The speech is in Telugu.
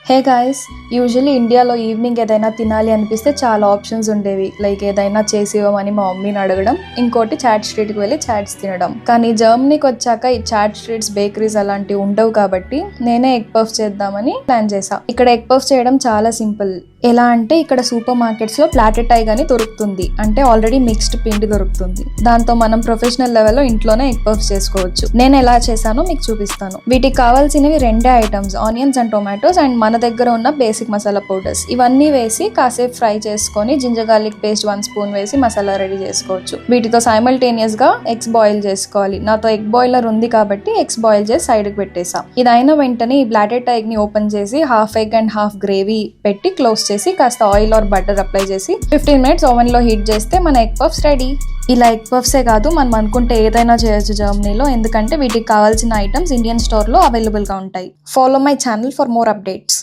హే గాయ్స్, యూజువల్లీ ఇండియాలో ఈవినింగ్ ఏదైనా తినాలి అనిపిస్తే చాలా ఆప్షన్స్ ఉండేవి. లైక్ ఏదైనా చేసి ఇవ్వమని మా మమ్మీని అడగడం, ఇంకోటి చాట్ స్ట్రీట్కి వెళ్ళి చాట్స్ తినడం. కానీ జర్మనీకి వచ్చాక ఈ చాట్ స్ట్రీట్స్, బేకరీస్ అలాంటివి ఉండవు కాబట్టి నేనే ఎగ్ పఫ్ చేద్దామని ప్లాన్ చేశా. ఇక్కడ ఎగ్ పఫ్ చేయడం చాలా సింపుల్. ఎలా అంటే ఇక్కడ సూపర్ మార్కెట్స్ లో ప్లాటెడ్ టైగ్ అని దొరుకుతుంది, అంటే ఆల్రెడీ మిక్స్డ్ పిండి దొరుకుతుంది. దాంతో మనం ప్రొఫెషనల్ లెవెల్లో ఇంట్లోనే ఎగ్ పఫ్స్ చేసుకోవచ్చు. నేను ఎలా చేశానో మీకు చూపిస్తాను. వీటికి కావాల్సినవి రెండే items, onions and tomatoes and మన దగ్గర ఉన్న బేసిక్ మసాలా పౌడర్స్. ఇవన్నీ వేసి కాసేపు ఫ్రై చేసుకొని జింజర్ గార్లిక్ పేస్ట్ 1 స్పూన్ వేసి మసాలా రెడీ చేసుకోవచ్చు. వీటితో సైమల్టేనియస్ గా ఎగ్స్ బాయిల్ చేసుకోవాలి. నాతో ఎగ్ బాయిలర్ ఉంది కాబట్టి ఎగ్స్ బాయిల్ చేసి సైడ్ కి పెట్టేసా. ఇది అయిన వెంటనే ఈ ప్లాటెడ్ టైగ్ ని ఓపెన్ చేసి half egg and half gravy పెట్టి క్లోజ్ చేసి కాస్త ఆయిల్ ఆర్ బటర్ అప్లై చేసి 15 మినిట్స్ ఓవెన్ లో హీట్ చేస్తే మన ఎగ్ పఫ్స్ రెడీ. ఇలా ఎగ్ పఫ్సే కాదు, మనం అనుకుంటే ఏదైనా చేయొచ్చు జర్మనీలో, ఎందుకంటే వీటికి కావాల్సిన ఐటమ్స్ ఇండియన్ స్టోర్ లో అవైలబుల్ గా ఉంటాయి. Follow my channel for more updates.